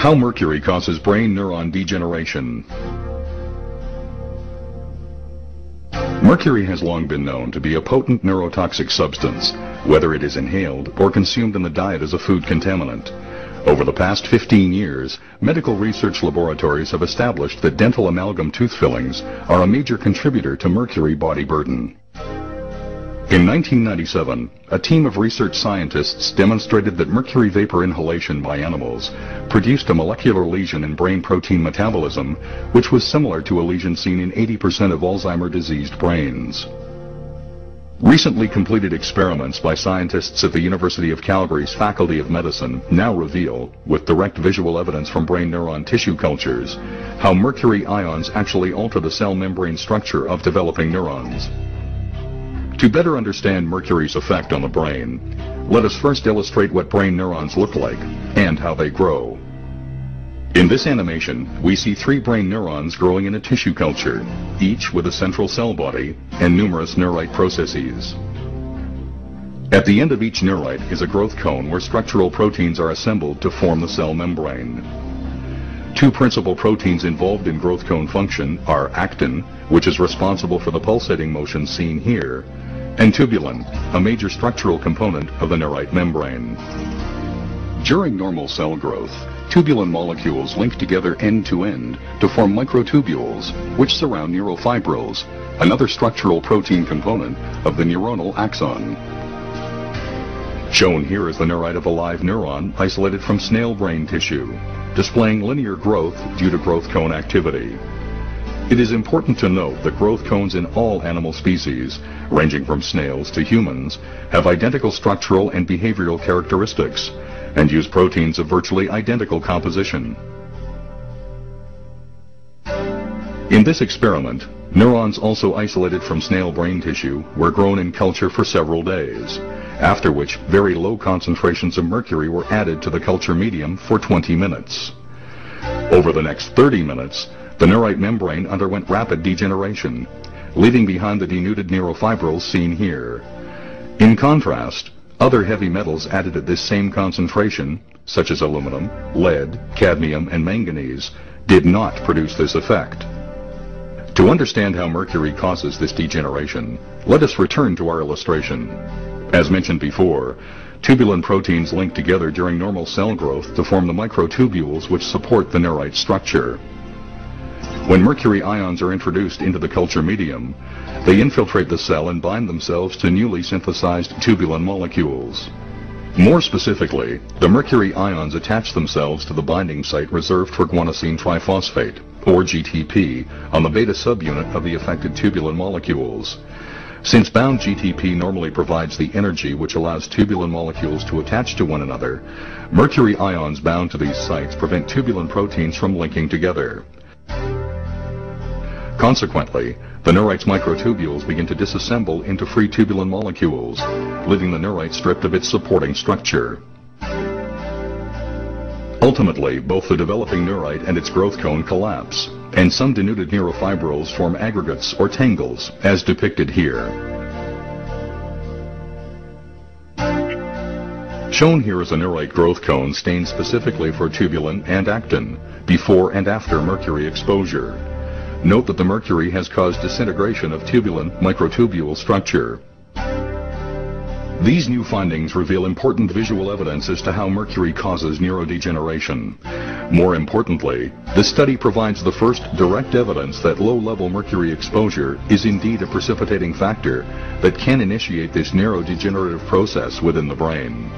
How mercury causes brain neuron degeneration. Mercury has long been known to be a potent neurotoxic substance, whether it is inhaled or consumed in the diet as a food contaminant. Over the past 15 years, medical research laboratories have established that dental amalgam tooth fillings are a major contributor to mercury body burden. In 1997, a team of research scientists demonstrated that mercury vapor inhalation by animals produced a molecular lesion in brain protein metabolism, which was similar to a lesion seen in 80% of Alzheimer's diseased brains. Recently completed experiments by scientists at the University of Calgary's Faculty of Medicine now reveal, with direct visual evidence from brain neuron tissue cultures, how mercury ions actually alter the cell membrane structure of developing neurons. To better understand mercury's effect on the brain, let us first illustrate what brain neurons look like and how they grow. In this animation, we see 3 brain neurons growing in a tissue culture, each with a central cell body and numerous neurite processes. At the end of each neurite is a growth cone where structural proteins are assembled to form the cell membrane. 2 principal proteins involved in growth cone function are actin, which is responsible for the pulsating motion seen here, and tubulin, a major structural component of the neurite membrane. During normal cell growth, tubulin molecules link together end-to-end to form microtubules, which surround neurofibrils, another structural protein component of the neuronal axon. Shown here is the neurite of a live neuron isolated from snail brain tissue, displaying linear growth due to growth cone activity. It is important to note that growth cones in all animal species, ranging from snails to humans, have identical structural and behavioral characteristics and use proteins of virtually identical composition. In this experiment, neurons also isolated from snail brain tissue were grown in culture for several days, after which very low concentrations of mercury were added to the culture medium for 20 minutes. Over the next 30 minutes, the neurite membrane underwent rapid degeneration, leaving behind the denuded neurofibrils seen here. In contrast, other heavy metals added at this same concentration, such as aluminum, lead, cadmium, and manganese, did not produce this effect. To understand how mercury causes this degeneration, let us return to our illustration. As mentioned before, tubulin proteins link together during normal cell growth to form the microtubules which support the neurite structure. When mercury ions are introduced into the culture medium, they infiltrate the cell and bind themselves to newly synthesized tubulin molecules. More specifically, the mercury ions attach themselves to the binding site reserved for guanosine triphosphate, or GTP, on the beta subunit of the affected tubulin molecules. Since bound GTP normally provides the energy which allows tubulin molecules to attach to one another, mercury ions bound to these sites prevent tubulin proteins from linking together. Consequently, the neurite's microtubules begin to disassemble into free tubulin molecules, leaving the neurite stripped of its supporting structure. Ultimately, both the developing neurite and its growth cone collapse, and some denuded neurofibrils form aggregates or tangles, as depicted here. Shown here is a neurite growth cone stained specifically for tubulin and actin, before and after mercury exposure. Note that the mercury has caused disintegration of tubulin microtubule structure. These new findings reveal important visual evidence as to how mercury causes neurodegeneration. More importantly, this study provides the first direct evidence that low-level mercury exposure is indeed a precipitating factor that can initiate this neurodegenerative process within the brain.